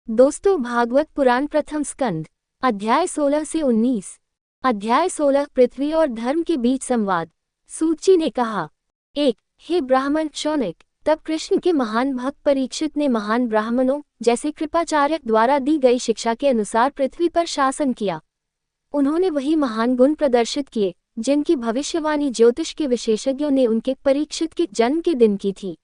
दोस्तों, भागवत पुराण प्रथम स्कंद अध्याय 16 से 19। अध्याय 16 पृथ्वी और धर्म के बीच संवाद। सूत जी ने कहा, 1। हे ब्राह्मण शौनक, तब कृष्ण के महान भक्त परीक्षित ने महान ब्राह्मणों जैसे कृपाचार्य द्वारा दी गई शिक्षा के अनुसार पृथ्वी पर शासन किया। उन्होंने वही महान गुण प्रदर्शित किए जिनकी भविष्यवाणी ज्योतिष के विशेषज्ञों ने उनके परीक्षित के जन्म के दिन की थी।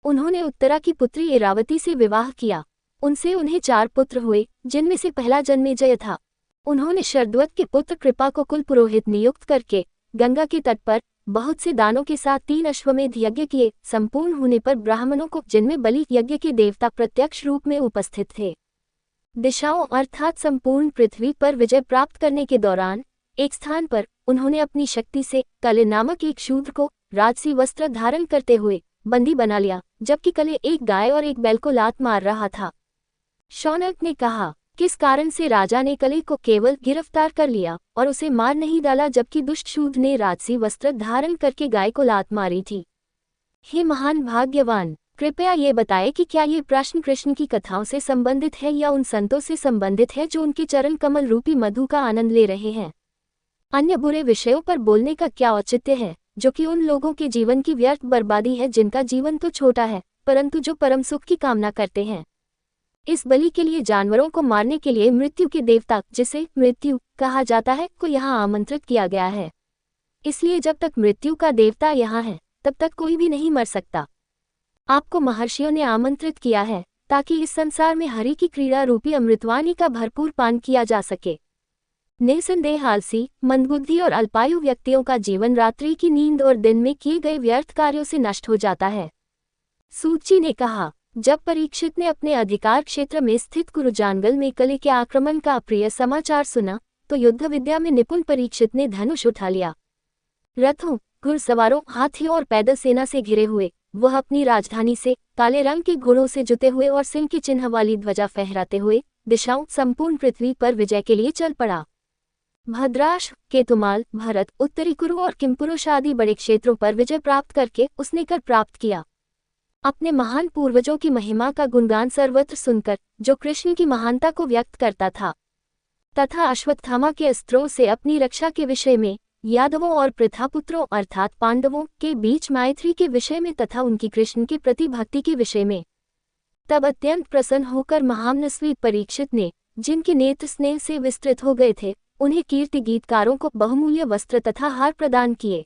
उन्होंने उत्तरा की पुत्री इरावती से विवाह किया। उनसे उन्हें 4 पुत्र हुए, जिनमें से पहला जन्मेजय था। उन्होंने शरद्वत के पुत्र कृपा को कुल पुरोहित नियुक्त करके गंगा के तट पर बहुत से दानों के साथ 3 अश्वमेध यज्ञ किए। संपूर्ण होने पर ब्राह्मणों को, जिनमें बलि यज्ञ के देवता प्रत्यक्ष रूप में उपस्थित थे, दिशाओं अर्थात संपूर्ण पृथ्वी पर विजय प्राप्त करने के दौरान एक स्थान पर उन्होंने अपनी शक्ति से कले नामक एक शूद्र को राजसी वस्त्र धारण करते हुए बंदी बना लिया, जबकि कले एक गाय और एक बैल को लात मार रहा था। शौनक ने कहा, किस कारण से राजा ने कले को केवल गिरफ्तार कर लिया और उसे मार नहीं डाला, जबकि दुष्ट शूद्र ने राजसी वस्त्र धारण करके गाय को लात मारी थी? हे महान भाग्यवान, कृपया ये बताए कि क्या ये प्रश्न कृष्ण की कथाओं से संबंधित है या उन संतों से संबंधित है जो उनके चरण कमल रूपी मधु का आनंद ले रहे हैं? अन्य बुरे विषयों पर बोलने का क्या औचित्य है, जो कि उन लोगों के जीवन की व्यर्थ बर्बादी है जिनका जीवन तो छोटा है परंतु जो परम सुख की कामना करते हैं। इस बलि के लिए जानवरों को मारने के लिए मृत्यु के देवता, जिसे मृत्यु कहा जाता है, को यहाँ आमंत्रित किया गया है। इसलिए जब तक मृत्यु का देवता यहाँ है तब तक कोई भी नहीं मर सकता। आपको महर्षियों ने आमंत्रित किया है ताकि इस संसार में हरि की क्रीड़ा रूपी अमृतवाणी का भरपूर पान किया जा सके। निसंदेह आलसी, मंदबुद्धि और अल्पायु व्यक्तियों का जीवन रात्रि की नींद और दिन में किए गए व्यर्थ कार्यों से नष्ट हो जाता है। सूत जी ने कहा, जब परीक्षित ने अपने अधिकार क्षेत्र में स्थित कुरुजांगल में कले के आक्रमण का अप्रिय समाचार सुना तो युद्ध विद्या में निपुण परीक्षित ने धनुष उठा लिया। रथों, घुड़सवारों, हाथियों और पैदल सेना से घिरे हुए वह अपनी राजधानी से काले रंग के घोड़ों से जुते हुए और सिंह के चिन्ह वाली ध्वजा फहराते हुए दिशाओं संपूर्ण पृथ्वी पर विजय के लिए चल पड़ा। भद्राश, केतुमाल, भरत, उत्तरी कुरु और किमपुरुष आदि बड़े क्षेत्रों पर विजय प्राप्त करके उसने कर प्राप्त किया। अपने महान पूर्वजों की महिमा का गुणगान सर्वत्र सुनकर, जो कृष्ण की महानता को व्यक्त करता था, तथा अश्वत्थामा के अस्त्रों से अपनी रक्षा के विषय में, यादवों और प्रथापुत्रों अर्थात पांडवों के बीच मैत्री के विषय में तथा उनकी कृष्ण के प्रति भक्ति के विषय में, तब अत्यंत प्रसन्न होकर महामनस्वी परीक्षित ने, जिनके नेत्र स्नेह से विस्तृत हो गए थे, उन्हें कीर्ति गीतकारों को बहुमूल्य वस्त्र तथा हार प्रदान किए।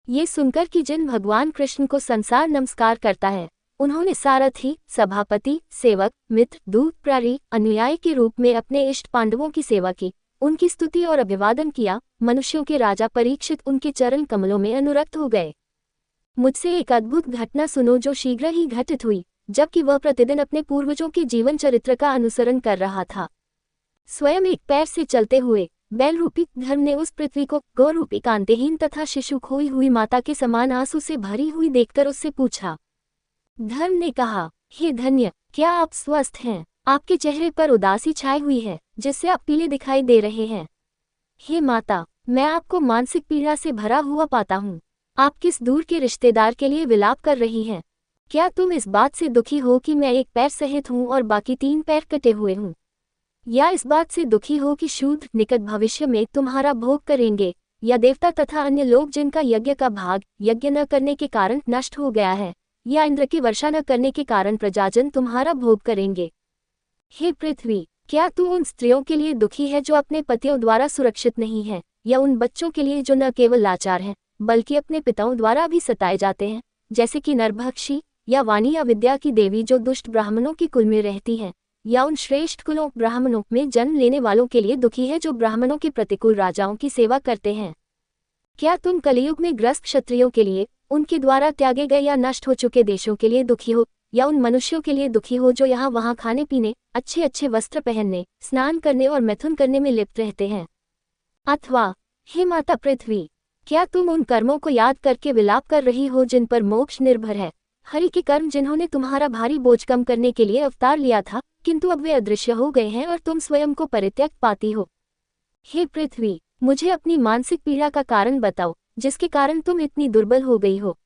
ये सुनकर कि जिन भगवान कृष्ण को संसार नमस्कार करता है, उन्होंने सारथी, सभापति, सेवक, मित्र, दूत, प्रारी, अनुयायी के रूप में अपने इष्ट पांडवों की सेवा की, उनकी स्तुति और अभिवादन किया। मनुष्यों के राजा परीक्षित उनके चरण कमलों में अनुरक्त हो गए। मुझसे एक अद्भुत घटना सुनो जो शीघ्र ही घटित हुई, जबकि वह प्रतिदिन अपने पूर्वजों के जीवन चरित्र का अनुसरण कर रहा था। स्वयं एक पैर से चलते हुए बैल रूपी धर्म ने उस पृथ्वी को गौ रूपी कांतिहीन तथा शिशु खोई हुई माता के समान आंसू से भरी हुई देखकर उससे पूछा। धर्म ने कहा, हे धन्य, क्या आप स्वस्थ हैं? आपके चेहरे पर उदासी छाई हुई है जिससे आप पीले दिखाई दे रहे हैं। हे माता, मैं आपको मानसिक पीड़ा से भरा हुआ पाता हूँ। आप किस दूर के रिश्तेदार के लिए विलाप कर रही हैं? क्या तुम इस बात से दुखी हो कि मैं एक पैर सहित हूँ और बाकी 3 पैर कटे हुए हूँ? या इस बात से दुखी हो कि शूद्र निकट भविष्य में तुम्हारा भोग करेंगे, या देवता तथा अन्य लोग जिनका यज्ञ का भाग यज्ञ न करने के कारण नष्ट हो गया है, या इंद्र की वर्षा न करने के कारण प्रजाजन तुम्हारा भोग करेंगे? हे पृथ्वी, क्या तू उन स्त्रियों के लिए दुखी है जो अपने पतियों द्वारा सुरक्षित नहीं है, या उन बच्चों के लिए जो न केवल लाचार हैं बल्कि अपने पिताओं द्वारा भी सताए जाते हैं, जैसे कि नरभक्षी या वाणी या विद्या की देवी जो दुष्ट ब्राह्मणों के कुल में रहती हैं, या उन श्रेष्ठ कुलों ब्राह्मणों में जन्म लेने वालों के लिए दुखी है जो ब्राह्मणों के प्रतिकूल राजाओं की सेवा करते हैं? क्या तुम कलियुग में ग्रस्त क्षत्रियों के लिए, उनके द्वारा त्यागे गए या नष्ट हो चुके देशों के लिए दुखी हो, या उन मनुष्यों के लिए दुखी हो जो यहाँ वहाँ खाने पीने, अच्छे अच्छे वस्त्र पहनने, स्नान करने और मैथुन करने में लिप्त रहते हैं? अथवा हे माता पृथ्वी, क्या तुम उन कर्मों को याद करके विलाप कर रही हो जिन पर मोक्ष निर्भर है? हरि के कर्म जिन्होंने तुम्हारा भारी बोझ कम करने के लिए अवतार लिया था, किंतु अब वे अदृश्य हो गए हैं और तुम स्वयं को परित्यक्त पाती हो। हे पृथ्वी, मुझे अपनी मानसिक पीड़ा का कारण बताओ जिसके कारण तुम इतनी दुर्बल हो गई हो।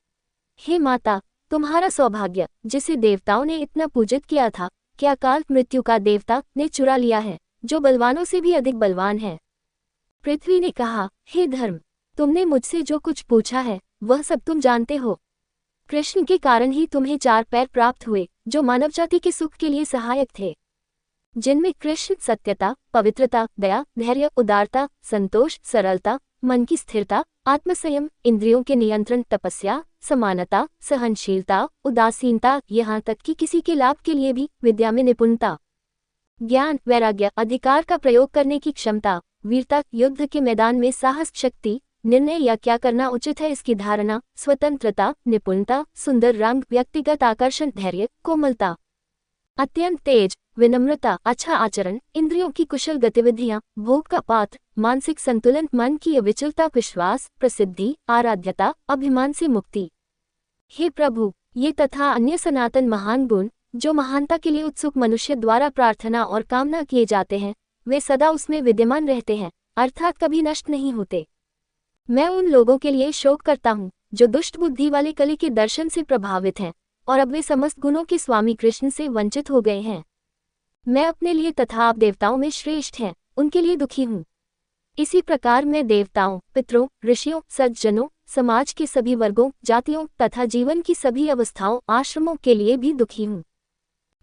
हे माता, तुम्हारा सौभाग्य जिसे देवताओं ने इतना पूजित किया था, क्या काल मृत्यु का देवता ने चुरा लिया है, जो बलवानों से भी अधिक बलवान है। पृथ्वी ने कहा, हे धर्म, तुमने मुझसे जो कुछ पूछा है वह सब तुम जानते हो। कृष्ण के कारण ही तुम्हें 4 पैर प्राप्त हुए, जो मानव जाति के सुख के लिए सहायक थे, जिनमें कृष्ण सत्यता, पवित्रता, दया, धैर्य, उदारता, संतोष, सरलता, मन की स्थिरता, आत्मसंयम, इंद्रियों के नियंत्रण, तपस्या, समानता, सहनशीलता, उदासीनता, यहाँ तक कि किसी के लाभ के लिए भी विद्या में निपुणता, ज्ञान, वैराग्य, अधिकार का प्रयोग करने की क्षमता, वीरता, युद्ध के मैदान में साहस, शक्ति, निर्णय या क्या करना उचित है इसकी धारणा, स्वतंत्रता, निपुणता, सुंदर रंग, व्यक्तिगत आकर्षण, धैर्य, कोमलता, अत्यंत तेज, विनम्रता, अच्छा आचरण, इंद्रियों की कुशल गतिविधियां, भोग का पात्र, मानसिक संतुलन, मन की अविचलता, विश्वास, प्रसिद्धि, आराध्यता, अभिमान से मुक्ति। हे प्रभु, ये तथा अन्य सनातन महान गुण जो महानता के लिए उत्सुक मनुष्य द्वारा प्रार्थना और कामना किए जाते हैं, वे सदा उसमें विद्यमान रहते हैं, अर्थात कभी नष्ट नहीं होते। मैं उन लोगों के लिए शोक करता हूँ जो दुष्ट बुद्धि वाले कली के दर्शन से प्रभावित हैं और अब वे समस्त गुणों के स्वामी कृष्ण से वंचित हो गए हैं। मैं अपने लिए तथा आप देवताओं में श्रेष्ठ हैं, उनके लिए दुखी हूँ। इसी प्रकार मैं देवताओं, पितरों, ऋषियों, सज्जनों, समाज के सभी वर्गों, जातियों तथा जीवन की सभी अवस्थाओं, आश्रमों के लिए भी दुखी हूँ।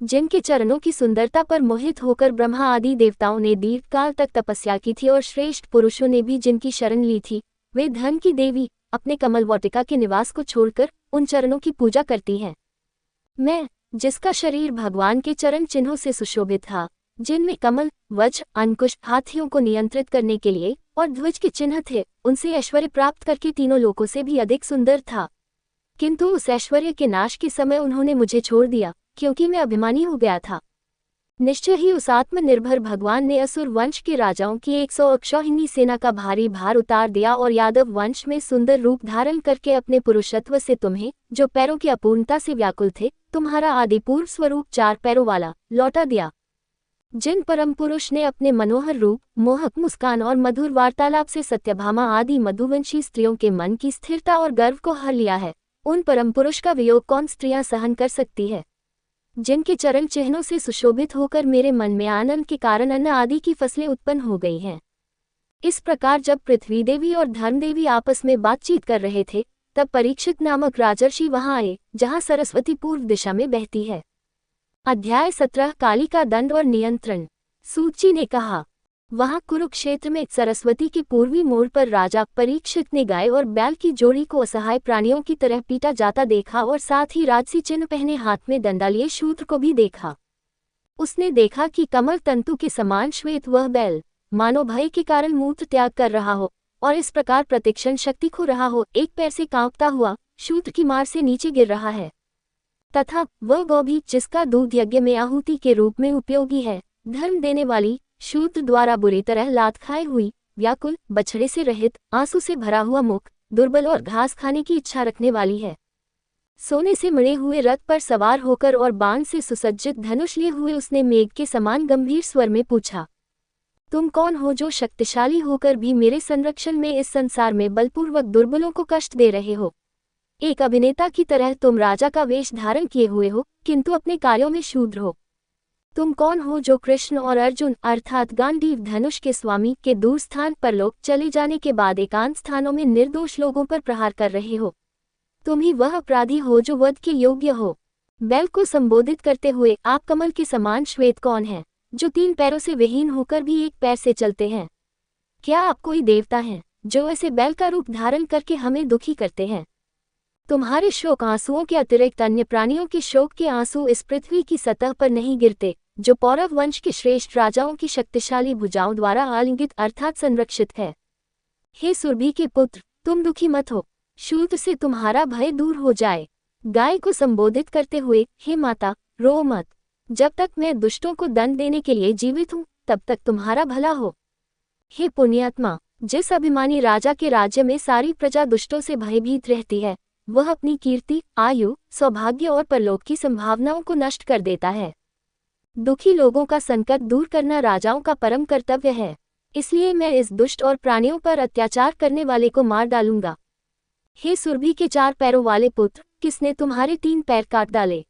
जिनके चरणों की सुंदरता पर मोहित होकर ब्रह्मा आदि देवताओं ने दीर्घकाल तक तपस्या की थी और श्रेष्ठ पुरुषों ने भी जिनकी शरण ली थी, वे धन की देवी अपने कमल वाटिका के निवास को छोड़कर उन चरणों की पूजा करती हैं। मैं, जिसका शरीर भगवान के चरण चिन्हों से सुशोभित था, जिनमें कमल, वज्र, अंकुश, हाथियों को नियंत्रित करने के लिए और ध्वज के चिन्ह थे, उनसे ऐश्वर्य प्राप्त करके तीनों लोकों से भी अधिक सुंदर था। किंतु उस ऐश्वर्य के नाश के समय उन्होंने मुझे छोड़ दिया, क्योंकि मैं अभिमानी हो गया था। निश्चय ही उस आत्मनिर्भर भगवान ने असुर वंश के राजाओं की 100 अक्षौहिणी सेना का भारी भार उतार दिया और यादव वंश में सुंदर रूप धारण करके अपने पुरुषत्व से तुम्हें, जो पैरों की अपूर्णता से व्याकुल थे, तुम्हारा आदि पूर्व स्वरूप 4 पैरों वाला लौटा दिया। जिन परम पुरुष ने अपने मनोहर रूप, मोहक मुस्कान और मधुर वार्तालाप से सत्यभामा आदि मधुवंशी स्त्रियों के मन की स्थिरता और गर्व को हर लिया है, उन परम पुरुष का वियोग कौन स्त्रियां सहन कर सकती है। जिनके चरण चिन्हों से सुशोभित होकर मेरे मन में आनंद के कारण अन्न आदि की फसलें उत्पन्न हो गई हैं। इस प्रकार जब पृथ्वी देवी और धर्म देवी आपस में बातचीत कर रहे थे, तब परीक्षित नामक राजर्षि वहां आए, जहां सरस्वती पूर्व दिशा में बहती है। अध्याय 17 काली का दंड और नियंत्रण। सूत ने कहा, वहां कुरुक्षेत्र में सरस्वती के पूर्वी मोड़ पर राजा परीक्षित ने गाय और बैल की जोड़ी को असहाय प्राणियों की तरह पीटा जाता देखा और साथ ही राजसी चिन्ह पहने हाथ में डंडा लिए शूद्र को भी देखा। उसने देखा कि कमल तंतु के समान श्वेत वह बैल मानो भय के कारण मूत्र त्याग कर रहा हो और इस प्रकार प्रतिक्षण शक्ति खो रहा हो, एक पैर से कांपता हुआ शूद्र की मार से नीचे गिर रहा है। तथा वह गौ भी, जिसका दूध यज्ञ में आहुति के रूप में उपयोगी है, धर्म देने वाली, शूद्र द्वारा बुरी तरह लात खाए हुई, व्याकुल, बछड़े से रहित, आंसू से भरा हुआ मुख, दुर्बल और घास खाने की इच्छा रखने वाली है। सोने से मढ़े हुए रथ पर सवार होकर और बाण से सुसज्जित धनुष लिए हुए उसने मेघ के समान गंभीर स्वर में पूछा, तुम कौन हो जो शक्तिशाली होकर भी मेरे संरक्षण में इस संसार में बलपूर्वक दुर्बलों को कष्ट दे रहे हो। एक अभिनेता की तरह तुम राजा का वेश धारण किए हुए हो, किंतु अपने कार्यों में शूद्र हो। तुम कौन हो जो कृष्ण और अर्जुन अर्थात गांडीव धनुष के स्वामी के दूर स्थान पर लोग चले जाने के बाद एकांत स्थानों में निर्दोष लोगों पर प्रहार कर रहे हो। तुम ही वह अपराधी हो जो वध के योग्य हो। बैल को संबोधित करते हुए आप कमल के समान श्वेत कौन है, जो 3 पैरों से विहीन होकर भी एक पैर से चलते हैं? क्या आप कोई देवता हैं जो ऐसे बैल का रूप धारण करके हमें दुखी करते हैं? तुम्हारे शोक आंसुओं के अतिरिक्त अन्य प्राणियों के शोक के आंसू इस पृथ्वी की सतह पर नहीं गिरते, जो पौरव वंश के श्रेष्ठ राजाओं की शक्तिशाली भुजाओं द्वारा आलिंगित अर्थात संरक्षित है। हे सुरभि के पुत्र, तुम दुखी मत हो, शूद्र से तुम्हारा भय दूर हो जाए। गाय को संबोधित करते हुए, हे माता, रो मत। जब तक मैं दुष्टों को दंड देने के लिए जीवित हूँ, तब तक तुम्हारा भला हो। हे पुण्यात्मा, जिस अभिमानी राजा के राज्य में सारी प्रजा दुष्टों से भयभीत रहती है, वह अपनी कीर्ति, आयु, सौभाग्य और परलोक की संभावनाओं को नष्ट कर देता है। दुखी लोगों का संकट दूर करना राजाओं का परम कर्तव्य है, इसलिए मैं इस दुष्ट और प्राणियों पर अत्याचार करने वाले को मार डालूंगा। हे सुरभि के 4 पैरों वाले पुत्र, किसने तुम्हारे 3 पैर काट डाले?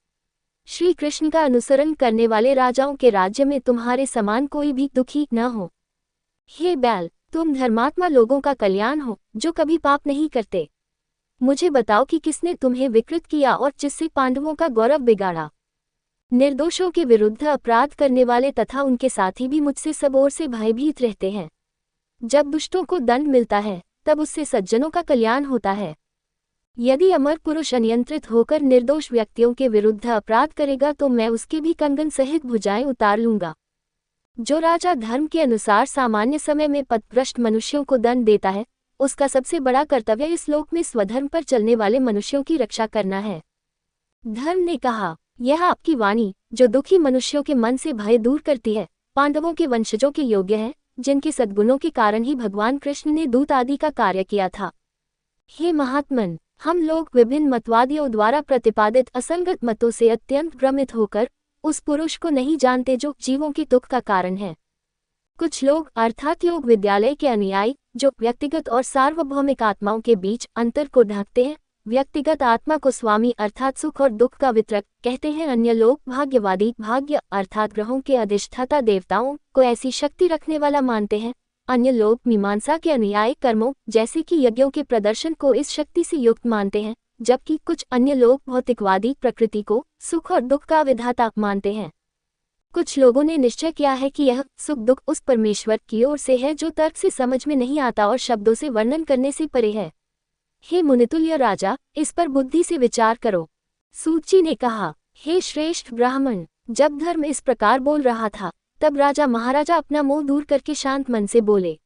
श्री कृष्ण का अनुसरण करने वाले राजाओं के राज्य में तुम्हारे समान कोई भी दुखी न हो। हे बैल, तुम धर्मात्मा लोगों का कल्याण हो जो कभी पाप नहीं करते। मुझे बताओ कि किसने तुम्हें विकृत किया और जिससे पांडवों का गौरव बिगाड़ा। निर्दोषों के विरुद्ध अपराध करने वाले तथा उनके साथी भी मुझसे सब ओर से भयभीत रहते हैं। जब दुष्टों को दंड मिलता है तब उससे सज्जनों का कल्याण होता है। यदि अमर पुरुष अनियंत्रित होकर निर्दोष व्यक्तियों के विरुद्ध अपराध करेगा तो मैं उसके भी कंगन सहित भुजाएं उतार लूंगा। जो राजा धर्म के अनुसार सामान्य समय में पथभ्रष्ट मनुष्यों को दंड देता है, उसका सबसे बड़ा कर्तव्य इस लोक में स्वधर्म पर चलने वाले मनुष्यों की रक्षा करना है। धर्म ने कहा, यह आपकी वाणी जो दुखी मनुष्यों के मन से भय दूर करती है, पांडवों के वंशजों के योग्य है, जिनके सद्गुणों के कारण ही भगवान कृष्ण ने दूत आदि का कार्य किया था। हे महात्मन, हम लोग विभिन्न मतवादियों द्वारा प्रतिपादित असंगत मतों से अत्यंत भ्रमित होकर उस पुरुष को नहीं जानते जो जीवों के दुख का कारण है। कुछ लोग अर्थात योग विद्यालय के अनुयायी जो व्यक्तिगत और सार्वभौमिक आत्माओं के बीच अंतर को ढकते हैं, व्यक्तिगत आत्मा को स्वामी अर्थात सुख और दुख का वितरक कहते हैं। अन्य लोग भाग्यवादी भाग्य अर्थात ग्रहों के अधिष्ठाता देवताओं को ऐसी शक्ति रखने वाला मानते हैं। अन्य लोग मीमांसा के अनुयायी कर्मों जैसे कि यज्ञों के प्रदर्शन को इस शक्ति से युक्त मानते हैं, जबकि कुछ अन्य लोग भौतिकवादी प्रकृति को सुख और दुख का विधाता मानते हैं। कुछ लोगों ने निश्चय किया है कि यह सुख दुख उस परमेश्वर की ओर से है जो तर्क से समझ में नहीं आता और शब्दों से वर्णन करने से परे है। हे मुनितुल्य राजा, इस पर बुद्धि से विचार करो। सूची ने कहा, हे श्रेष्ठ ब्राह्मण, जब धर्म इस प्रकार बोल रहा था तब राजा महाराजा अपना मोह दूर करके शांत मन से बोले।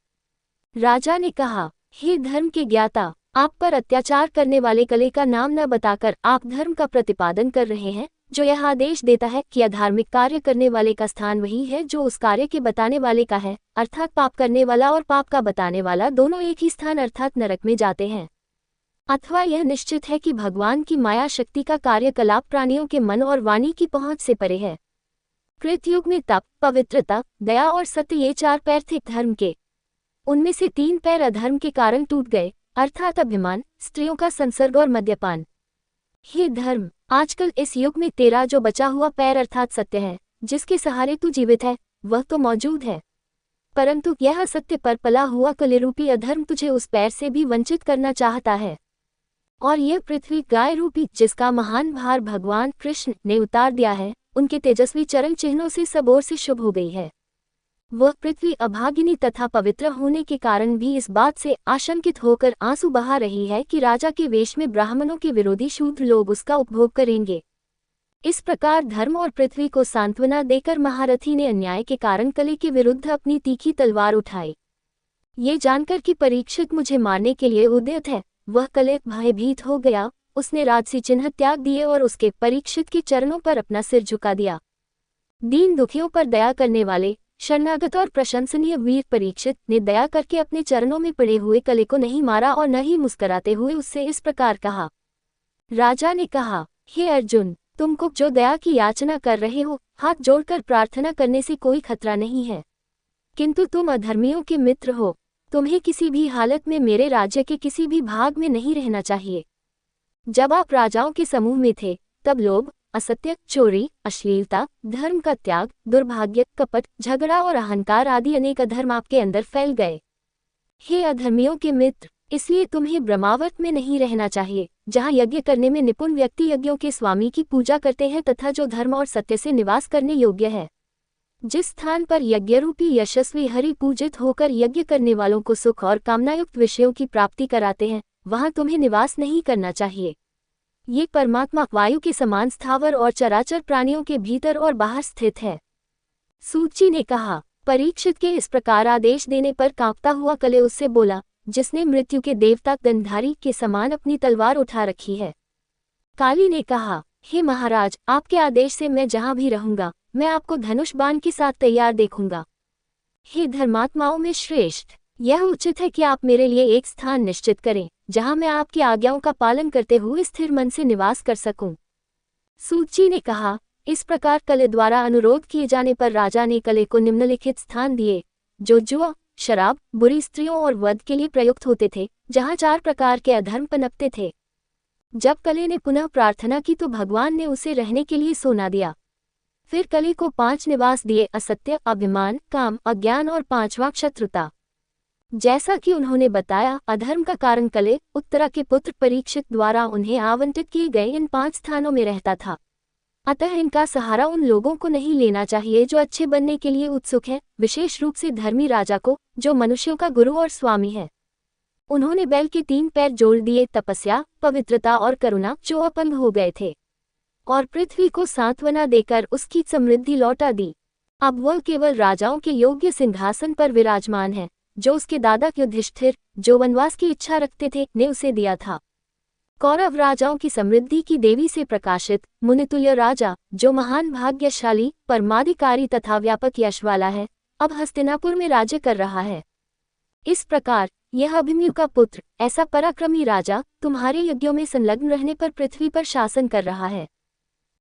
राजा ने कहा, हे धर्म के ज्ञाता, आप पर अत्याचार करने वाले कले का नाम न बताकर आप धर्म का प्रतिपादन कर रहे हैं, जो यह आदेश देता है कि अधार्मिक कार्य करने वाले का स्थान वही है जो उस कार्य के बताने वाले का है, अर्थात पाप करने वाला और पाप का बताने वाला दोनों एक ही स्थान अर्थात नरक में जाते हैं। अथवा यह निश्चित है कि भगवान की माया शक्ति का कार्यकलाप प्राणियों के मन और वाणी की पहुंच से परे है। कृतयुग में तप, पवित्रता, दया और सत्य ये 4 पैर थे धर्म के। उनमें से 3 पैर अधर्म के कारण टूट गए, अर्थात अभिमान, स्त्रियों का संसर्ग और मद्यपान। हे धर्म, आजकल इस युग में तेरा जो बचा हुआ पैर अर्थात सत्य है, जिसके सहारे तू जीवित है, वह तो मौजूद है, परंतु यह सत्य पर पला हुआ कलिरूपी अधर्म तुझे उस पैर से भी वंचित करना चाहता है। और यह पृथ्वी गाय रूपी जिसका महान भार भगवान कृष्ण ने उतार दिया है, उनके तेजस्वी चरण चिन्हों से सब ओर से शुभ हो गई है। वह पृथ्वी अभागिनी तथा पवित्र होने के कारण भी इस बात से आशंकित होकर आंसू बहा रही है कि राजा के वेश में ब्राह्मणों के विरोधी शूद्र लोग उसका उपभोग करेंगे। इस प्रकार धर्म और पृथ्वी को सांत्वना देकर महारथी ने अन्याय के कारण कले के विरुद्ध अपनी तीखी तलवार उठाई। ये जानकर कि परीक्षित मुझे मारने के लिए उद्यत है, वह कले भयभीत हो गया। उसने राजसी चिन्ह त्याग दिए और उसके परीक्षित के चरणों पर अपना सिर झुका दिया। दीन दुखियों पर दया करने वाले शरणागत और प्रशंसनीय वीर परीक्षित ने दया करके अपने चरणों में पड़े हुए कले को नहीं मारा और न ही मुस्कुराते हुए उससे इस प्रकार कहा। राजा ने कहा, हे अर्जुन, तुमको जो दया की याचना कर रहे हो, हाथ जोड़कर प्रार्थना करने से कोई खतरा नहीं है, किंतु तुम अधर्मियों के मित्र हो। तुम्हें किसी भी हालत में मेरे राज्य के किसी भी भाग में नहीं रहना चाहिए। जब आप राजाओं के समूह में थे तब लोभ, असत्य, चोरी, अश्लीलता, धर्म का त्याग, दुर्भाग्य, कपट, झगड़ा और अहंकार आदि अनेक अधर्म आपके अंदर फैल गए। हे अधर्मियों के मित्र, इसलिए तुम्हें ब्रह्मावर्त में नहीं रहना चाहिए, जहाँ यज्ञ करने में निपुण व्यक्ति यज्ञों के स्वामी की पूजा करते हैं तथा जो धर्म और सत्य से निवास करने योग्य है। जिस स्थान पर यज्ञरूपी यशस्वी हरि पूजित होकर यज्ञ करने वालों को सुख और कामनायुक्त विषयों की प्राप्ति कराते हैं, वहां तुम्हें निवास नहीं करना चाहिए। ये परमात्मा वायु के समान स्थावर और चराचर प्राणियों के भीतर और बाहर स्थित है। सूची ने कहा। परीक्षित के इस प्रकार आदेश देने पर कांपता हुआ कले उससे बोला, जिसने मृत्यु के देवता गंधारी के समान अपनी तलवार उठा रखी है। काली ने कहा, हे महाराज, आपके आदेश से मैं जहां भी रहूंगा, मैं आपको धनुष बाण के साथ तैयार देखूंगा। हे धर्मात्माओं में श्रेष्ठ, यह उचित है कि आप मेरे लिए एक स्थान निश्चित करें, जहां मैं आपकी आज्ञाओं का पालन करते हुए स्थिर मन से निवास कर सकूं। सूची ने कहा। इस प्रकार कले द्वारा अनुरोध किए जाने पर राजा ने कले को निम्नलिखित स्थान दिए, जो जुआ, शराब, बुरी स्त्रियों और वध के लिए प्रयुक्त होते थे, जहां 4 प्रकार के अधर्म पनपते थे। जब कले ने पुनः प्रार्थना की तो भगवान ने उसे रहने के लिए सोना दिया। फिर कले को 5 निवास दिए, असत्य, अभिमान, काम, अज्ञान और 5वां शत्रुता। जैसा कि उन्होंने बताया, अधर्म का कारण कले, उत्तरा के पुत्र परीक्षित द्वारा उन्हें आवंटित किए गए इन 5 स्थानों में रहता था। अतः इनका सहारा उन लोगों को नहीं लेना चाहिए जो अच्छे बनने के लिए उत्सुक हैं, विशेष रूप से धर्मी राजा को, जो मनुष्यों का गुरु और स्वामी है। उन्होंने बैल के 3 पैर जोड़ दिए, तपस्या, पवित्रता और करुणा, जो अपंग हो गए थे, और पृथ्वी को सांत्वना देकर उसकी समृद्धि लौटा दी। अब वह केवल राजाओं के योग्य सिंहासन पर विराजमान है, जो उसके दादा युधिष्ठिर, जो वनवास की इच्छा रखते थे, ने उसे दिया था। कौरव राजाओं की समृद्धि की देवी से प्रकाशित मुनितुल्य राजा, जो महान भाग्यशाली, परमाधिकारी तथा व्यापक यश वाला है, अब हस्तिनापुर में राज्य कर रहा है। इस प्रकार यह अभिमन्यु का पुत्र, ऐसा पराक्रमी राजा, तुम्हारे यज्ञों में संलग्न रहने पर पृथ्वी पर शासन कर रहा है।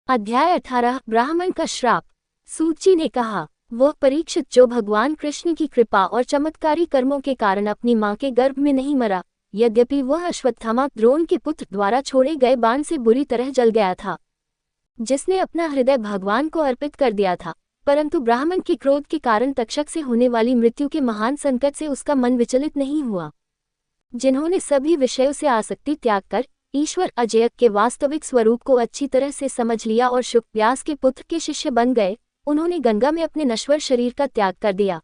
अध्याय 18 ब्राह्मण का श्राप। सूची ने कहा, वह परीक्षित जो भगवान कृष्ण की कृपा और चमत्कारी कर्मों के कारण अपनी मां के गर्भ में नहीं मरा, यद्यपि वह अश्वत्थामा द्रोण के पुत्र द्वारा छोड़े गए बाण से बुरी तरह जल गया था, जिसने अपना हृदय भगवान को अर्पित कर दिया था, परंतु ब्राह्मण के क्रोध के कारण तक्षक से होने वाली मृत्यु के महान संकट से उसका मन विचलित नहीं हुआ। जिन्होंने सभी विषयों से आसक्ति त्याग कर ईश्वर अजय के वास्तविक स्वरूप को अच्छी तरह से समझ लिया और शुक व्यास के पुत्र के शिष्य बन गए, उन्होंने गंगा में अपने नश्वर शरीर का त्याग कर दिया।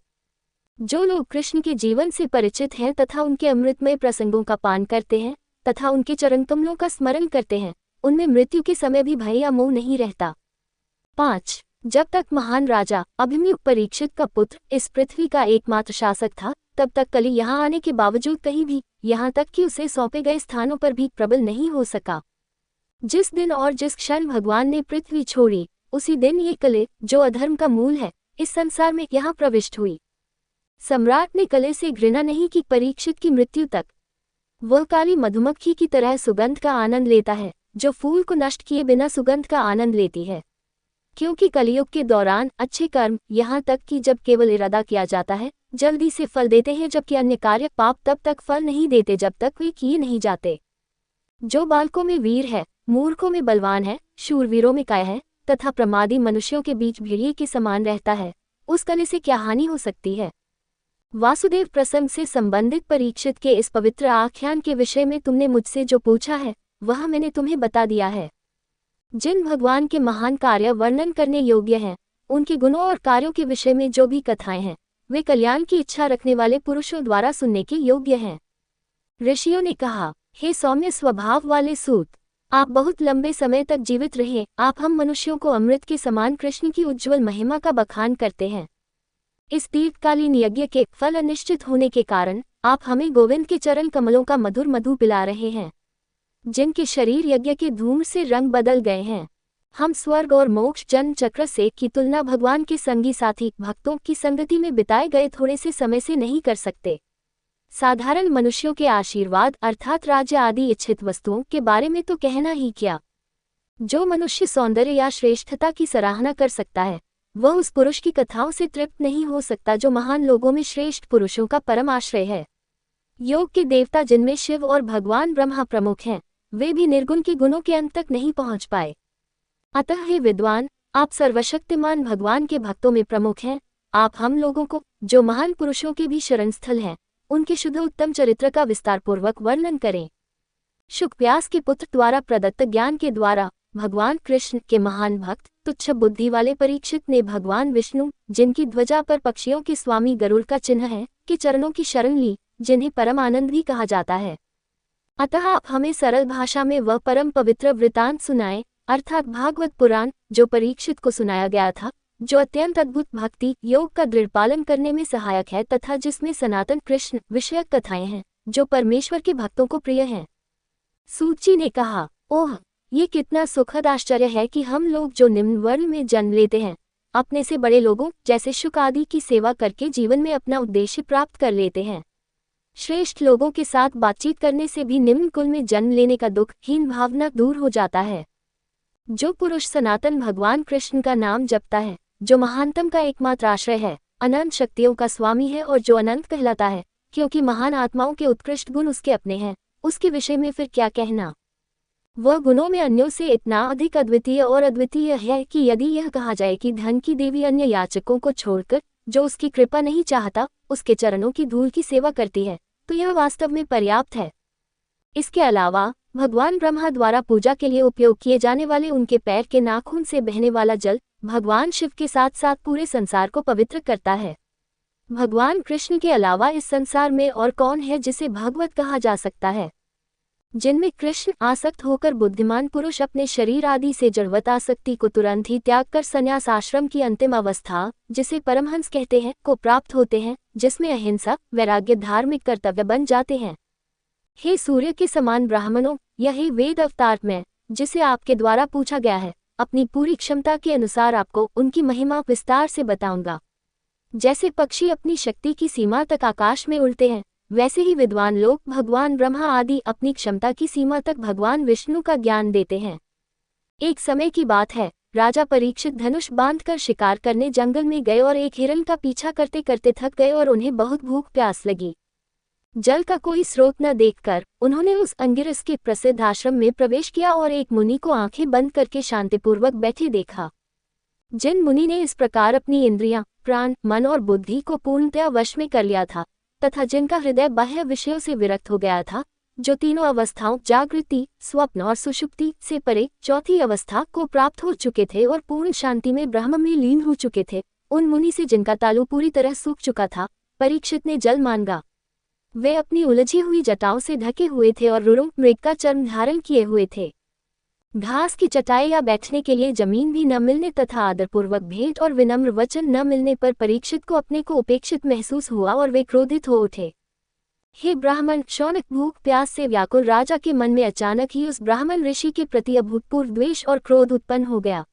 जो लोग कृष्ण के जीवन से परिचित हैं तथा उनके अमृतमय प्रसंगों का पान करते हैं तथा उनके चरणकमलों का स्मरण करते हैं, उनमें मृत्यु के समय भी भय या मोह नहीं रहता। 5. जब तक महान राजा अभिमन्यु परीक्षित का पुत्र इस पृथ्वी का एकमात्र शासक था, तब तक कली यहाँ आने के बावजूद कहीं भी, यहाँ तक कि उसे सौंपे गए स्थानों पर भी प्रबल नहीं हो सका। जिस दिन और जिस क्षण भगवान ने पृथ्वी छोड़ी, उसी दिन ये कले, जो अधर्म का मूल है, इस संसार में यहाँ प्रविष्ट हुई। सम्राट ने कले से घृणा नहीं की परीक्षित की मृत्यु तक। वह काली मधुमक्खी की तरह सुगंध का आनंद लेता है, जो फूल को नष्ट किए बिना सुगंध का आनंद लेती है। क्योंकि कलियुग के दौरान अच्छे कर्म, यहाँ तक कि जब केवल इरादा किया जाता है, जल्दी से फल देते हैं, जबकि अन्य कार्य पाप तब तक फल नहीं देते जब तक वे किए नहीं जाते। जो बालकों में वीर है, मूर्खों में बलवान है, शूरवीरों में काय है तथा प्रमादी मनुष्यों के बीच भेड़िए के समान रहता है, उस कले से क्या हानि हो सकती है। वासुदेव प्रसंग से संबंधित परीक्षित के इस पवित्र आख्यान के विषय में तुमने मुझसे जो पूछा है, वह मैंने तुम्हें बता दिया है। जिन भगवान के महान कार्य वर्णन करने योग्य हैं, उनके गुणों और कार्यों के विषय में जो भी कथाएं हैं, वे कल्याण की इच्छा रखने वाले पुरुषों द्वारा सुनने के योग्य हैं। ऋषियों ने कहा, हे सौम्य स्वभाव वाले सूत, आप बहुत लंबे समय तक जीवित रहे। आप हम मनुष्यों को अमृत के समान कृष्ण की उज्ज्वल महिमा का बखान करते हैं। इस दीर्घकालीन यज्ञ के फल अनिश्चित होने के कारण आप हमें गोविंद के चरण कमलों का मधुर मधु पिला रहे हैं, जिनके शरीर यज्ञ के धूम से रंग बदल गए हैं। हम स्वर्ग और मोक्ष जन्म चक्र से की तुलना भगवान के संगी साथी भक्तों की संगति में बिताए गए थोड़े से समय से नहीं कर सकते। साधारण मनुष्यों के आशीर्वाद अर्थात राज्य आदि इच्छित वस्तुओं के बारे में तो कहना ही क्या। जो मनुष्य सौंदर्य या श्रेष्ठता की सराहना कर सकता है, वह उस पुरुष की कथाओं से तृप्त नहीं हो सकता जो महान लोगों में श्रेष्ठ पुरुषों का परम आश्रय है। योग के देवता जिनमें शिव और भगवान ब्रह्मा प्रमुख हैं, वे भी निर्गुण के गुणों के अंत तक नहीं पहुंच पाए। अतः हे विद्वान, आप सर्वशक्तिमान भगवान के भक्तों में प्रमुख हैं। आप हम लोगों को, जो महान पुरुषों के भी शरणस्थल हैं, उनके शुद्ध उत्तम चरित्र का विस्तारपूर्वक वर्णन करें। शुक व्यास के पुत्र द्वारा प्रदत्त ज्ञान के द्वारा भगवान कृष्ण के महान भक्त तुच्छ बुद्धि वाले परीक्षित ने भगवान विष्णु, जिनकी ध्वजा पर पक्षियों के स्वामी गरुड़ का चिन्ह है, के चरणों की शरण ली, जिन्हें परम आनंद भी कहा जाता है। अतः आप हमें सरल भाषा में वह परम पवित्र वृतांत सुनाएं, अर्थात भागवत पुराण, जो परीक्षित को सुनाया गया था, जो अत्यंत अद्भुत भक्ति योग का दृढ़ पालन करने में सहायक है तथा जिसमें सनातन कृष्ण विषयक कथाएं हैं, जो परमेश्वर के भक्तों को प्रिय हैं। सूची ने कहा, ओह, ये कितना सुखद आश्चर्य है कि हम लोग जो निम्न वर्ण में जन्म लेते हैं, अपने से बड़े लोगों जैसे शुक आदि की सेवा करके जीवन में अपना उद्देश्य प्राप्त कर लेते हैं। श्रेष्ठ लोगों के साथ बातचीत करने से भी निम्न कुल में जन्म लेने का दुख हीन भावना दूर हो जाता है। जो पुरुष सनातन भगवान कृष्ण का नाम जपता है, जो महानतम का एकमात्र आश्रय है, अनंत शक्तियों का स्वामी है और जो अनंत कहलाता है, क्योंकि महान आत्माओं के उत्कृष्ट गुण उसके अपने हैं, उसके विषय में फिर क्या कहना। वह गुणों में अन्यों से इतना अधिक अद्वितीय और अद्वितीय है कि यदि यह कहा जाए कि धन की देवी अन्य याचकों को छोड़कर, जो उसकी कृपा नहीं चाहता, उसके चरणों की धूल की सेवा करती है, तो यह वास्तव में पर्याप्त है। इसके अलावा भगवान ब्रह्मा द्वारा पूजा के लिए उपयोग किए जाने वाले उनके पैर के नाखून से बहने वाला जल भगवान शिव के साथ साथ पूरे संसार को पवित्र करता है। भगवान कृष्ण के अलावा इस संसार में और कौन है जिसे भगवत कहा जा सकता है? जिनमें कृष्ण आसक्त होकर बुद्धिमान पुरुष अपने शरीर आदि से जड़वत आसक्ति को तुरंत ही त्याग कर संन्यास आश्रम की अंतिम अवस्था, जिसे परमहंस कहते हैं, को प्राप्त होते हैं, जिसमें अहिंसा वैराग्य धार्मिक कर्तव्य बन जाते हैं। हे सूर्य के समान ब्राह्मणों, यही वेद अवतार में जिसे आपके द्वारा पूछा गया है, अपनी पूरी क्षमता के अनुसार आपको उनकी महिमा विस्तार से बताऊंगा। जैसे पक्षी अपनी शक्ति की सीमा तक आकाश में उड़ते हैं, वैसे ही विद्वान लोग भगवान ब्रह्मा आदि अपनी क्षमता की सीमा तक भगवान विष्णु का ज्ञान देते हैं। एक समय की बात है, राजा परीक्षित धनुष बांधकर शिकार करने जंगल में गए और एक हिरण का पीछा करते करते थक गए और उन्हें बहुत भूख प्यास लगी। जल का कोई स्रोत न देखकर उन्होंने उस अंगिरस के प्रसिद्ध आश्रम में प्रवेश किया और एक मुनि को आंखें बंद करके शांतिपूर्वक बैठे देखा। जिन मुनि ने इस प्रकार अपनी इंद्रियां, प्राण, मन और बुद्धि को पूर्णतया वश में कर लिया था, तथा जिनका हृदय बाह्य विषयों से विरक्त हो गया था, जो तीनों अवस्थाओं जागृति, स्वप्न और सुषुप्ति से परे चौथी अवस्था को प्राप्त हो चुके थे और पूर्ण शांति में ब्रह्म में लीन हो चुके थे, उन मुनि से जिनका तालु पूरी तरह सूख चुका था, परीक्षित ने जल मांगा। वे अपनी उलझी हुई जटाओं से ढके हुए थे और रुरुम मृग का चर्म धारण किए हुए थे। घास की चटाई या बैठने के लिए जमीन भी न मिलने तथा आदरपूर्वक भेंट और विनम्र वचन न मिलने पर परीक्षित को अपने को उपेक्षित महसूस हुआ और वे क्रोधित हो उठे। हे ब्राह्मण, शौनक भूख प्यास से व्याकुल राजा के मन में अचानक ही उस ब्राह्मण ऋषि के प्रति अभूतपूर्व द्वेष और क्रोध उत्पन्न हो गया।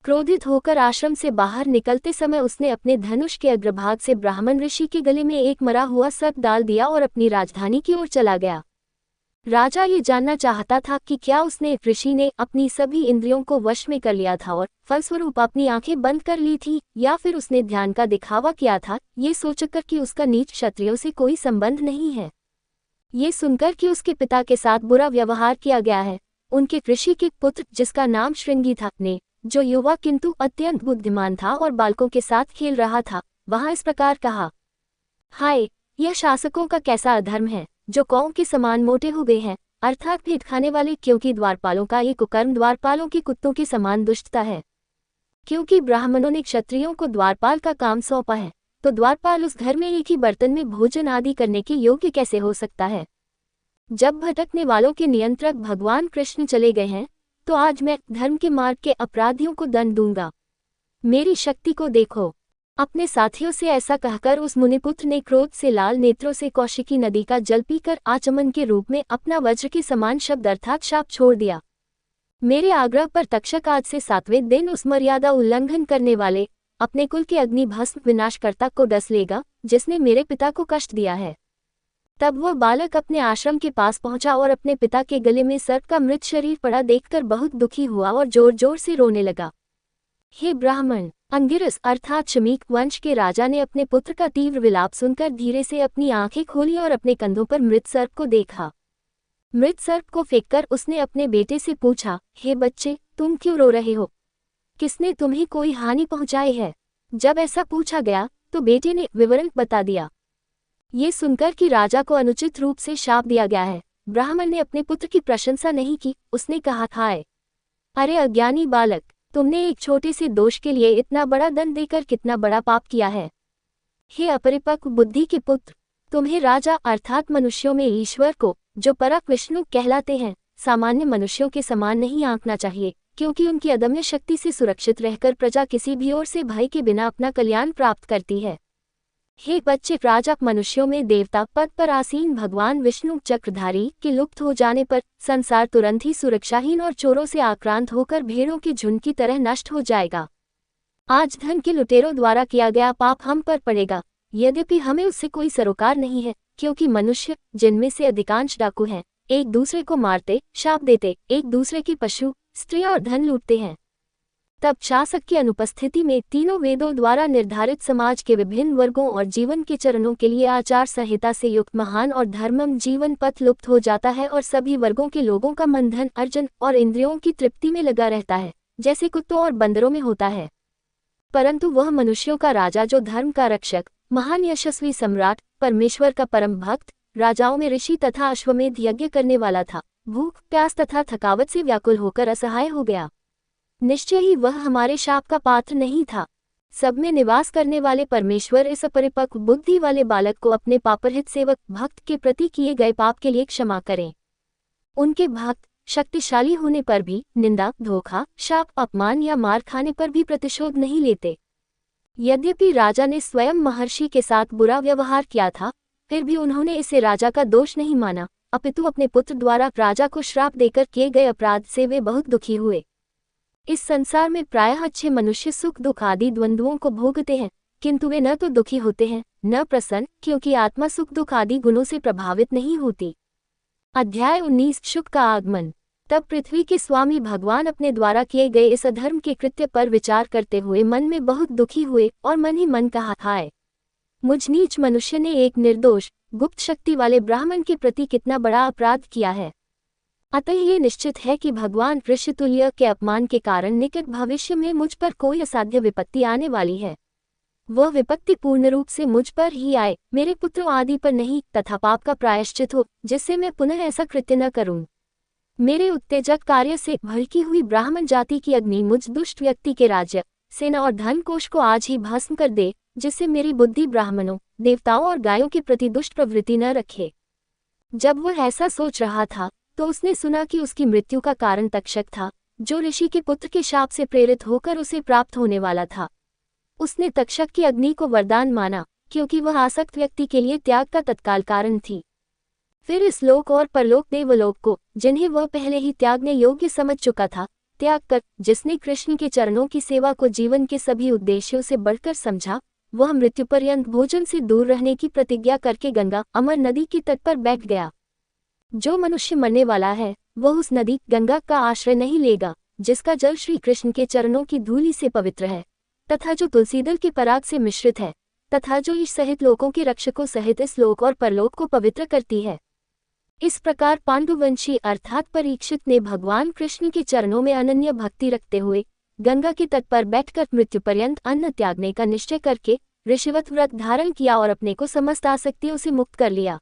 क्रोधित होकर आश्रम से बाहर निकलते समय उसने अपने धनुष के अग्रभाग से ब्राह्मण ऋषि के गले में एक मरा हुआ सर्प डाल दिया और अपनी राजधानी की ओर चला गया। राजा ये जानना चाहता था कि क्या उसने ऋषि ने अपनी सभी इंद्रियों को वश में कर लिया था और फलस्वरूप अपनी आंखें बंद कर ली थी, या फिर उसने ध्यान का दिखावा किया था, ये सोचकर कि उसका नीच क्षत्रियों से कोई संबंध नहीं है। ये सुनकर कि उसके पिता के साथ बुरा व्यवहार किया गया है, उनके ऋषि के पुत्र जिसका नाम श्रृंगी था ने, जो युवा किंतु अत्यंत बुद्धिमान था और बालकों के साथ खेल रहा था, वहां इस प्रकार कहा, हाय, यह शासकों का कैसा अधर्म है, जो कौओं के समान मोटे हो गए हैं, अर्थात भेद खाने वाले, क्योंकि द्वारपालों का ये कुकर्म द्वारपालों के कुत्तों के समान दुष्टता है। क्योंकि ब्राह्मणों ने क्षत्रियों को द्वारपाल का काम सौंपा है, तो द्वारपाल उस घर में एक ही बर्तन में भोजन आदि करने के योग्य कैसे हो सकता है? जब भटकने वालों के नियंत्रक भगवान कृष्ण चले गए हैं, तो आज मैं धर्म के मार्ग के अपराधियों को दंड दूंगा। मेरी शक्ति को देखो। अपने साथियों से ऐसा कहकर उस मुनिपुत्र ने क्रोध से लाल नेत्रों से कौशिकी नदी का जल पीकर आचमन के रूप में अपना वज्र के समान शब्द अर्थात शाप छोड़ दिया। मेरे आग्रह पर तक्षक आज से 7वें दिन उस मर्यादा उल्लंघन करने वाले अपने कुल के अग्नि भस्म विनाशकर्ता को डस लेगा, जिसने मेरे पिता को कष्ट दिया है। तब वह बालक अपने आश्रम के पास पहुंचा और अपने पिता के गले में सर्प का मृत शरीर पड़ा देखकर बहुत दुखी हुआ और जोर जोर से रोने लगा। हे ब्राह्मण, अंगिरस अर्थात शमीक वंश के राजा ने अपने पुत्र का तीव्र विलाप सुनकर धीरे से अपनी आंखें खोली और अपने कंधों पर मृत सर्प को देखा। मृत सर्प को फेंककर उसने अपने बेटे से पूछा, हे बच्चे, तुम क्यों रो रहे हो? किसने तुम्हें कोई हानि पहुंचाई है? जब ऐसा पूछा गया तो बेटे ने विवरण बता दिया। ये सुनकर कि राजा को अनुचित रूप से शाप दिया गया है, ब्राह्मण ने अपने पुत्र की प्रशंसा नहीं की। उसने कहा, हाय, अरे अज्ञानी बालक, तुमने एक छोटे से दोष के लिए इतना बड़ा दंड देकर कितना बड़ा पाप किया है। हे अपरिपक्व बुद्धि के पुत्र, तुम्हें राजा अर्थात मनुष्यों में ईश्वर को, जो परक विष्णु कहलाते हैं, सामान्य मनुष्यों के समान नहीं आंकना चाहिए, क्योंकि उनकी अदम्य शक्ति से सुरक्षित रहकर प्रजा किसी भी ओर से भय के बिना अपना कल्याण प्राप्त करती है। हे बच्चे, राजा मनुष्यों में देवता पद पर आसीन भगवान विष्णु चक्रधारी के लुप्त हो जाने पर संसार तुरंत ही सुरक्षाहीन और चोरों से आक्रांत होकर भेड़ों के झुंड की तरह नष्ट हो जाएगा। आज धन के लुटेरों द्वारा किया गया पाप हम पर पड़ेगा, यद्यपि हमें उससे कोई सरोकार नहीं है, क्योंकि मनुष्य, जिनमें से अधिकांश डाकू हैं, एक दूसरे को मारते, शाप देते, एक दूसरे के पशु, स्त्री और धन लूटते हैं। तब शासक की अनुपस्थिति में तीनों वेदों द्वारा निर्धारित समाज के विभिन्न वर्गों और जीवन के चरणों के लिए आचार संहिता से युक्त महान और धर्मम जीवन पथ लुप्त हो जाता है और सभी वर्गों के लोगों का मन धन अर्जन और इंद्रियों की तृप्ति में लगा रहता है, जैसे कुत्तों और बंदरों में होता है। परंतु वह मनुष्यों का राजा जो धर्म का रक्षक, महान यशस्वी सम्राट, परमेश्वर का परम भक्त, राजाओं में ऋषि तथा अश्वमेध यज्ञ करने वाला था, भूख प्यास तथा थकावट से व्याकुल होकर असहाय हो गया। निश्चय ही वह हमारे शाप का पात्र नहीं था। सब में निवास करने वाले परमेश्वर इस अपरिपक्व बुद्धि वाले बालक को अपने पापरहित सेवक भक्त के प्रति किए गए पाप के लिए क्षमा करें। उनके भक्त शक्तिशाली होने पर भी निंदा, धोखा, शाप, अपमान या मार खाने पर भी प्रतिशोध नहीं लेते। यद्यपि राजा ने स्वयं महर्षि के साथ बुरा व्यवहार किया था, फिर भी उन्होंने इसे राजा का दोष नहीं माना, अपितु अपने पुत्र द्वारा राजा को श्राप देकर किए गए अपराध से वे बहुत दुखी हुए। इस संसार में प्रायः अच्छे मनुष्य सुख दुख आदि द्वंद्वों को भोगते हैं, किंतु वे न तो दुखी होते हैं न प्रसन्न, क्योंकि आत्मा सुख दुख आदि गुणों से प्रभावित नहीं होती। अध्याय 19 शुक का आगमन। तब पृथ्वी के स्वामी भगवान अपने द्वारा किए गए इस अधर्म के कृत्य पर विचार करते हुए मन में बहुत दुखी हुए और मन ही मन कहा, हाय, मुझ नीच मनुष्य ने एक निर्दोष गुप्त शक्ति वाले ब्राह्मण के प्रति कितना बड़ा अपराध किया है। अतः ये निश्चित है कि भगवान ऋषितुल्य के अपमान के कारण निकट भविष्य में मुझ पर कोई असाध्य विपत्ति आने वाली है। वह विपत्ति पूर्ण रूप से मुझ पर ही आए, मेरे पुत्रों आदि पर नहीं, तथा पाप का प्रायश्चित हो, जिससे मैं पुनः ऐसा कृत्य न करूं। मेरे उत्तेजक कार्य से भड़की हुई ब्राह्मण जाति की अग्नि मुझ दुष्ट व्यक्ति के राज्य, सेना और धन कोष को आज ही भस्म कर दे, जिससे मेरी बुद्धि ब्राह्मणों, देवताओं और गायों के प्रति दुष्ट प्रवृत्ति न रखे। जब वह ऐसा सोच रहा था तो उसने सुना कि उसकी मृत्यु का कारण तक्षक था, जो ऋषि के पुत्र के शाप से प्रेरित होकर उसे प्राप्त होने वाला था। उसने तक्षक की अग्नि को वरदान माना, क्योंकि वह आसक्त व्यक्ति के लिए त्याग का तत्काल कारण थी। फिर इस लोक और परलोक देवलोक को, जिन्हें वह पहले ही त्यागने योग्य समझ चुका था, त्याग कर जिसने कृष्ण के चरणों की सेवा को जीवन के सभी उद्देश्यों से बढ़कर समझा, वह मृत्यु पर्यंत भोजन से दूर रहने की प्रतिज्ञा करके गंगा अमर नदी के तट पर बैठ गया। जो मनुष्य मरने वाला है वह उस नदी गंगा का आश्रय नहीं लेगा, जिसका जल श्री कृष्ण के चरणों की धूलि से पवित्र है, तथा जो तुलसीदल के पराग से मिश्रित है, तथा जो ईश सहित लोकों के रक्षकों सहित इस लोक और परलोक को पवित्र करती है। इस प्रकार पांडुवंशी अर्थात परीक्षित ने भगवान कृष्ण के चरणों में अनन्य भक्ति रखते हुए गंगा के तट पर बैठकर मृत्यु पर्यंत अन्न त्यागने का निश्चय करके ऋषिवत व्रत धारण किया और अपने को समस्त आसक्तियों से मुक्त कर लिया।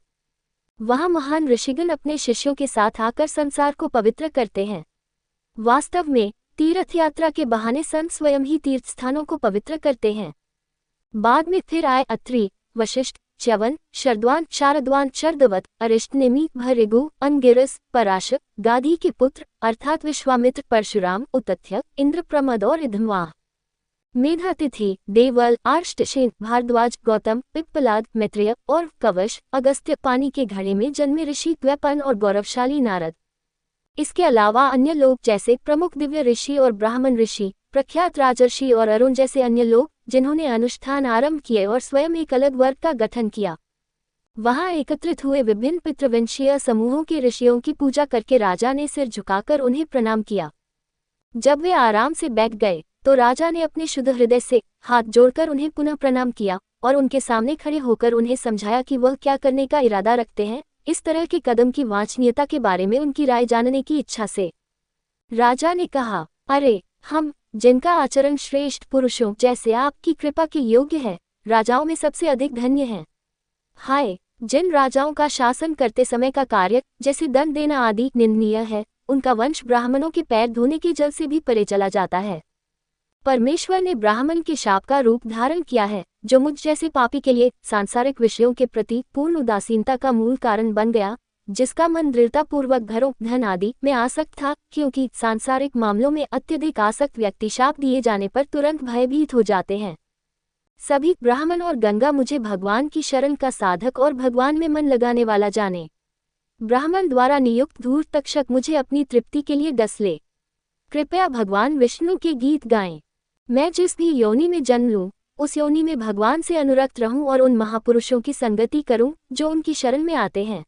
वहाँ महान ऋषिगण अपने शिष्यों के साथ आकर संसार को पवित्र करते हैं। वास्तव में तीर्थ यात्रा के बहाने संत स्वयं ही तीर्थ स्थानों को पवित्र करते हैं। बाद में फिर आए अत्रि, वशिष्ठ, च्यवन, शरद्वान, शारद्वान, शरदवत, अरिष्टनेमि, भृगु, अंगिरस, पराशर, गाधी के पुत्र अर्थात विश्वामित्र, परशुराम, उतथ्य, इंद्रप्रमद और इधमवाह। मेधातिथि, देवल, आर्ष्टसेन, भारद्वाज, गौतम, पिप्पलाद, मैत्रेय और कवश, अगस्त्य, पानी के घड़े में जन्मे ऋषि द्वैपन और गौरवशाली नारद। इसके अलावा अन्य लोग जैसे प्रमुख दिव्य ऋषि और ब्राह्मण ऋषि, प्रख्यात राजर्षि और अरुण जैसे अन्य लोग, जिन्होंने अनुष्ठान आरंभ किए और स्वयं एक अलग वर्ग का गठन किया। वहां एकत्रित हुए विभिन्न पितृवंशीय समूहों के ऋषियों की पूजा करके राजा ने सिर झुकाकर उन्हें प्रणाम किया। जब वे आराम से बैठ गए तो राजा ने अपने शुद्ध हृदय से हाथ जोड़कर उन्हें पुनः प्रणाम किया और उनके सामने खड़े होकर उन्हें समझाया कि वह क्या करने का इरादा रखते हैं। इस तरह के कदम की वांछनीयता के बारे में उनकी राय जानने की इच्छा से राजा ने कहा, अरे हम, जिनका आचरण श्रेष्ठ पुरुषों जैसे आपकी कृपा के योग्य है, राजाओं में सबसे अधिक धन्य हैं। हाय, जिन राजाओं का शासन करते समय का कार्य जैसे दंड देना आदि निंदनीय है, उनका वंश ब्राह्मणों के पैर धोने के जल से भी परे चला जाता है। परमेश्वर ने ब्राह्मण के शाप का रूप धारण किया है, जो मुझ जैसे पापी के लिए सांसारिक विषयों के प्रति पूर्ण उदासीनता का मूल कारण बन गया, जिसका मन दृढ़तापूर्वक घरों, धन आदि में आसक्त था, क्योंकि सांसारिक मामलों में अत्यधिक आसक्त व्यक्ति शाप दिए जाने पर तुरंत भयभीत हो जाते हैं। सभी ब्राह्मण और गंगा मुझे भगवान की शरण का साधक और भगवान में मन लगाने वाला जाने। ब्राह्मण द्वारा नियुक्त धूर्त तक्षक मुझे अपनी तृप्ति के लिए डस ले। कृपया भगवान विष्णु के गीत गाएं। मैं जिस भी योनि में जन्म लूं, उस योनि में भगवान से अनुरक्त रहूं और उन महापुरुषों की संगति करूं जो उनकी शरण में आते हैं।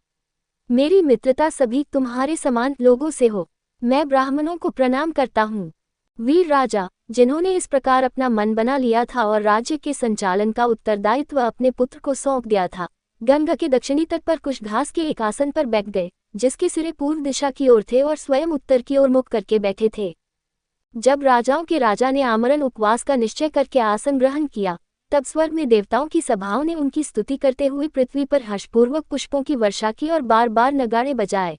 मेरी मित्रता सभी तुम्हारे समान लोगों से हो। मैं ब्राह्मणों को प्रणाम करता हूँ। वीर राजा, जिन्होंने इस प्रकार अपना मन बना लिया था और राज्य के संचालन का उत्तरदायित्व अपने पुत्र को सौंप दिया था, गंगा के दक्षिणी तट पर कुश घास के एक आसन पर बैठ गए, जिसके सिरे पूर्व दिशा की ओर थे और स्वयं उत्तर की ओर मुख करके बैठे थे। जब राजाओं के राजा ने आमरण उपवास का निश्चय करके आसन ग्रहण किया, तब स्वर्ग में देवताओं की सभाओं ने उनकी स्तुति करते हुए पृथ्वी पर हर्षपूर्वक पुष्पों की वर्षा की और बार बार नगाड़े बजाए।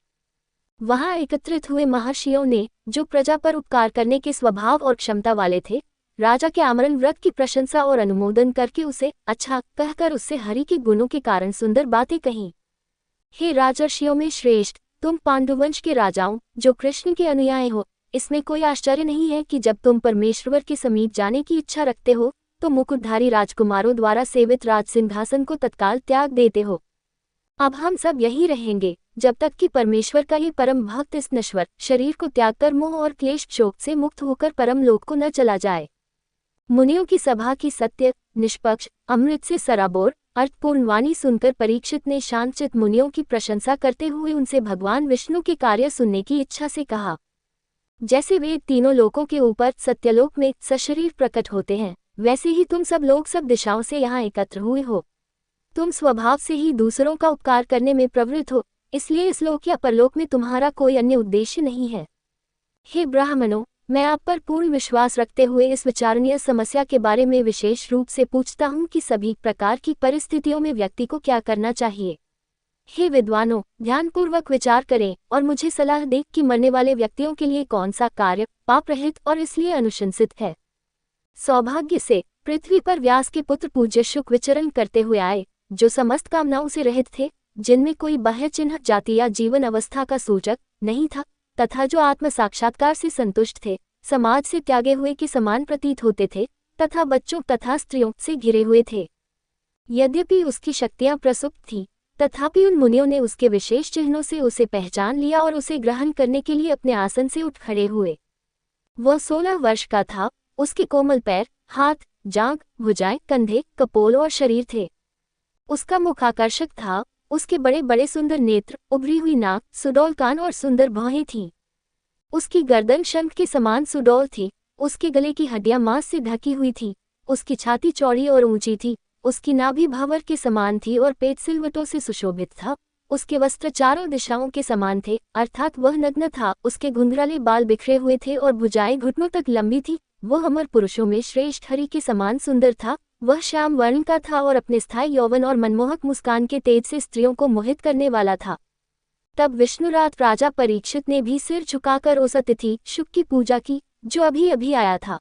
वहां एकत्रित हुए महर्षियों ने, जो प्रजा पर उपकार करने के स्वभाव और क्षमता वाले थे, राजा के आमरण व्रत की प्रशंसा और अनुमोदन करके उसे अच्छा कहकर उससे हरि के गुणों के कारण सुंदर बातें कहीं। हे राजर्षियों में श्रेष्ठ, तुम पांडुवंश के राजाओं, जो कृष्ण के अनुयायी हो, इसमें कोई आश्चर्य नहीं है कि जब तुम परमेश्वर के समीप जाने की इच्छा रखते हो, तो मुकुटधारी राजकुमारों द्वारा सेवित राज सिंहासन को तत्काल त्याग देते हो। अब हम सब यही रहेंगे, जब तक कि परमेश्वर का ये परम भक्त इस नश्वर शरीर को त्याग कर मोह और क्लेश शोक से मुक्त होकर परम लोक को न चला जाए। मुनियों की सभा की सत्य, निष्पक्ष, अमृत से सराबोर अर्थपूर्ण वाणी सुनकर परीक्षित ने शांतचित मुनियों की प्रशंसा करते हुए उनसे भगवान विष्णु के कार्य सुनने की इच्छा से कहा। जैसे वे तीनों लोकों के ऊपर सत्यलोक में सशरीर प्रकट होते हैं, वैसे ही तुम सब लोग सब दिशाओं से यहाँ एकत्र हुए हो। तुम स्वभाव से ही दूसरों का उपकार करने में प्रवृत्त हो, इसलिए इस लोक या परलोक में तुम्हारा कोई अन्य उद्देश्य नहीं है। हे ब्राह्मणों, मैं आप पर पूर्ण विश्वास रखते हुए इस विचारणीय समस्या के बारे में विशेष रूप से पूछता हूँ कि सभी प्रकार की परिस्थितियों में व्यक्ति को क्या करना चाहिए। हे विद्वानों, ध्यानपूर्वक विचार करें और मुझे सलाह दें कि मरने वाले व्यक्तियों के लिए कौन सा कार्य पाप रहित और इसलिए अनुशंसित है। सौभाग्य से पृथ्वी पर व्यास के पुत्र पूज्य शुक विचरण करते हुए आए, जो समस्त कामनाओं से रहित थे, जिनमें कोई बाह्य चिन्ह जाति या जीवन अवस्था का सूचक नहीं था, तथा जो आत्म साक्षात्कार से संतुष्ट थे, समाज से त्यागे हुए के समान प्रतीत होते थे, तथा बच्चों तथा स्त्रियों से घिरे हुए थे। यद्यपि उसकी शक्तियां प्रसुप्त थीं, तथापि उन मुनियों ने उसके विशेष चिन्हों से उसे पहचान लिया और उसे ग्रहण करने के लिए अपने आसन से उठ खड़े हुए। वह 16 वर्ष का था। उसके कोमल पैर, हाथ, जांघ, भुजाएं, कंधे, कपोल और शरीर थे। उसका मुख आकर्षक था। उसके बड़े बड़े सुंदर नेत्र, उभरी हुई नाक, सुडौल कान और सुंदर भौहें थीं। उसकी गर्दन शंख के समान सुडौल थी। उसके गले की हड्डियां मांस से ढकी हुई थी। उसकी छाती चौड़ी और ऊंची थी। उसकी नाभि भंवर के समान थी और पेट सिलवटों से सुशोभित था। उसके वस्त्र चारों दिशाओं के समान थे, अर्थात वह नग्न था। उसके घुंघराले बाल बिखरे हुए थे और भुजाएं घुटनों तक लंबी थी। वह अमर पुरुषों में श्रेष्ठ हरि के समान सुंदर था। वह श्याम वर्ण का था और अपने स्थायी यौवन और मनमोहक मुस्कान के तेज से स्त्रियों को मोहित करने वाला था। तब विष्णुरात राजा परीक्षित ने भी सिर झुकाकर उस अतिथि शुक की पूजा की, जो अभी अभी आया था।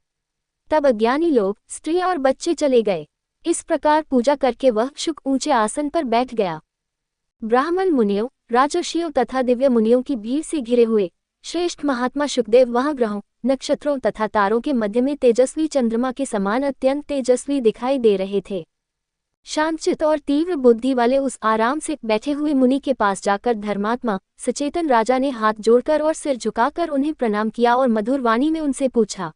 तब अज्ञानी लोग, स्त्रियां और बच्चे चले गए। इस प्रकार पूजा करके वह शुक ऊंचे आसन पर बैठ गया। ब्राह्मण मुनियों, राजर्षियों तथा दिव्य मुनियों की भीड़ से घिरे हुए श्रेष्ठ महात्मा शुकदेव वहां ग्रहों, नक्षत्रों तथा तारों के मध्य में तेजस्वी चंद्रमा के समान अत्यंत तेजस्वी दिखाई दे रहे थे। शांतचित और तीव्र बुद्धि वाले उस आराम से बैठे हुए मुनि के पास जाकर धर्मात्मा सचेतन राजा ने हाथ जोड़कर और सिर झुकाकर उन्हें प्रणाम किया और मधुर वाणी में उनसे पूछा।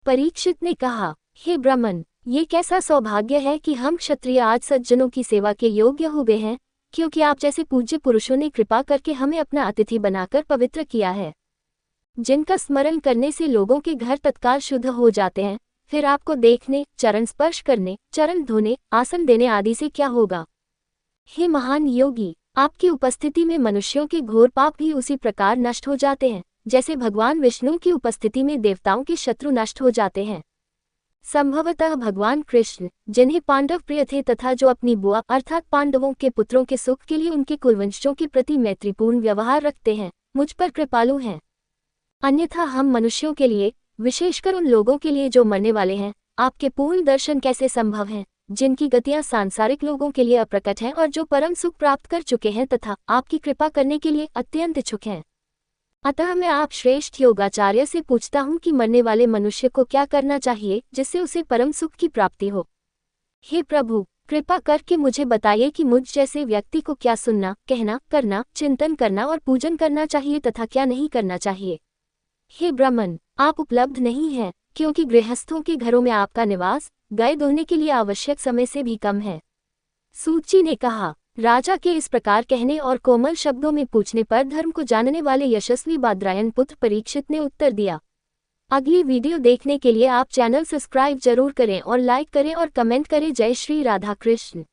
परीक्षित ने कहा, हे ब्राह्मण, ये कैसा सौभाग्य है कि हम क्षत्रिय आज सज्जनों की सेवा के योग्य हो गए हैं, क्योंकि आप जैसे पूज्य पुरुषों ने कृपा करके हमें अपना अतिथि बनाकर पवित्र किया है, जिनका स्मरण करने से लोगों के घर तत्काल शुद्ध हो जाते हैं। फिर आपको देखने, चरण स्पर्श करने, चरण धोने, आसन देने आदि से क्या होगा। हे महान योगी, आपकी उपस्थिति में मनुष्यों के घोर पाप भी उसी प्रकार नष्ट हो जाते हैं, जैसे भगवान विष्णु की उपस्थिति में देवताओं के शत्रु नष्ट हो जाते हैं। संभवतः भगवान कृष्ण, जिन्हें पांडव प्रिय थे तथा जो अपनी बुआ अर्थात पांडवों के पुत्रों के सुख के लिए उनके कुलवंशों के प्रति मैत्रीपूर्ण व्यवहार रखते हैं, मुझ पर कृपालु हैं। अन्यथा हम मनुष्यों के लिए, विशेषकर उन लोगों के लिए जो मरने वाले हैं, आपके पूर्ण दर्शन कैसे संभव हैं, जिनकी गतियां सांसारिक लोगों के लिए अप्रकट हैं और जो परम सुख प्राप्त कर चुके हैं तथा आपकी कृपा करने के लिए अत्यंत इच्छुक हैं। अतः मैं आप श्रेष्ठ योगाचार्य से पूछता हूँ कि मरने वाले मनुष्य को क्या करना चाहिए जिससे उसे परम सुख की प्राप्ति हो। हे प्रभु, कृपा करके मुझे बताइए कि मुझ जैसे व्यक्ति को क्या सुनना, कहना, करना, चिंतन करना और पूजन करना चाहिए तथा क्या नहीं करना चाहिए। हे ब्राह्मण, आप उपलब्ध नहीं हैं, क्योंकि गृहस्थों के घरों में आपका निवास गाय दोहने के लिए आवश्यक समय से भी कम है। सूची ने कहा। राजा के इस प्रकार कहने और कोमल शब्दों में पूछने पर धर्म को जानने वाले यशस्वी बादरायण पुत्र परीक्षित ने उत्तर दिया, अगली वीडियो देखने के लिए आप चैनल सब्सक्राइब जरूर करें और लाइक करें और कमेंट करें। जय श्री राधा कृष्ण।